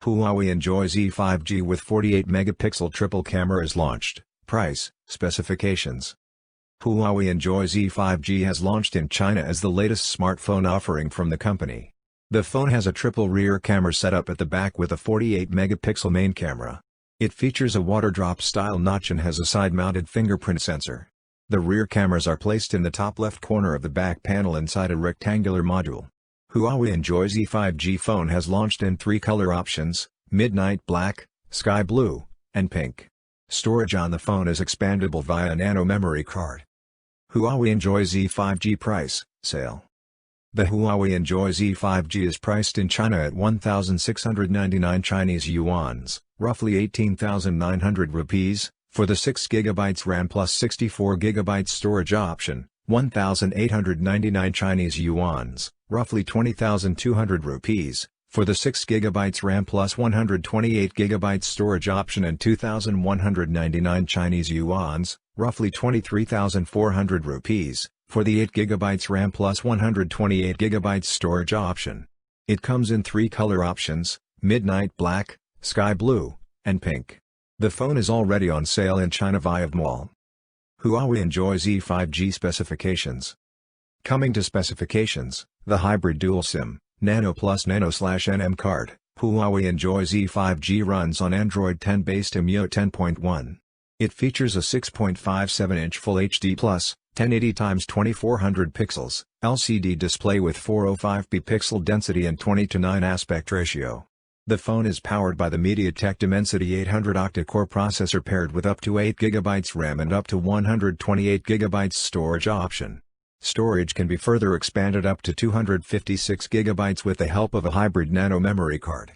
Huawei Enjoy Z5G with 48 megapixel triple camera is launched. Price, specifications. Huawei Enjoy Z5G has launched in China as the latest smartphone offering from the company. The phone has a triple rear camera setup at the back with a 48 megapixel main camera. It features a water drop style notch and has a side-mounted fingerprint sensor. The rear cameras are placed in the top left corner of the back panel inside a rectangular module. Huawei Enjoy Z5G phone has launched in 3 color options: midnight black, sky blue, and pink. Storage on the phone is expandable via a nano memory card. Huawei Enjoy Z5G price, sale. The Huawei Enjoy Z5G is priced in China at 1,699 Chinese yuans, roughly 18,900 rupees, for the 6GB RAM plus 64GB storage option, 1,899 Chinese yuans, roughly 20,200 rupees, for the 6GB RAM plus 128GB storage option, and 2,199 Chinese yuans, roughly 23,400 rupees, for the 8GB RAM plus 128GB storage option. It comes in 3 color options: midnight black, sky blue, and pink. The phone is already on sale in China via Mall. Huawei Enjoy Z5G specifications. Coming to specifications: the hybrid dual SIM, Nano Plus Nano/NM card. Huawei Enjoy Z5G runs on Android 10 based MIUI 10.1. It features a 6.57-inch Full HD Plus, 1080x2400 pixels, LCD display with 405p pixel density and 20:9 aspect ratio. The phone is powered by the MediaTek Dimensity 800 octa-core processor paired with up to 8GB RAM and up to 128GB storage option. Storage can be further expanded up to 256GB with the help of a hybrid nano memory card.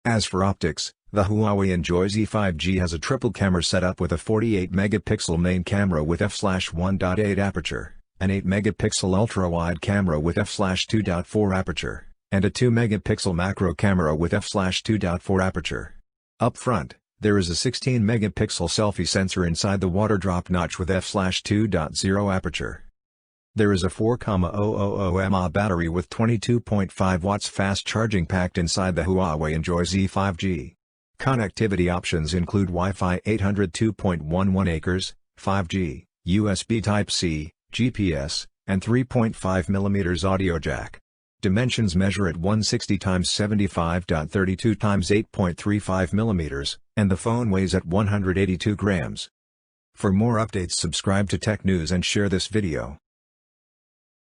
As for optics, the Huawei Enjoy Z5G has a triple camera setup with a 48 megapixel main camera with f/1.8 aperture, an 8 megapixel ultra-wide camera with f/2.4 aperture, and a 2 megapixel macro camera with f/2.4 aperture. Up front, there is a 16 megapixel selfie sensor inside the water drop notch with f/2.0 aperture. There is a 4,000 mAh battery with 22.5 watts fast charging packed inside the Huawei Enjoy Z5G. Connectivity options include Wi-Fi 800 2.11 acres, 5G, USB Type-C, GPS, and 3.5mm audio jack. Dimensions measure at 160x75.32x8.35mm, and the phone weighs at 182 grams. For more updates, subscribe to Tech News and share this video.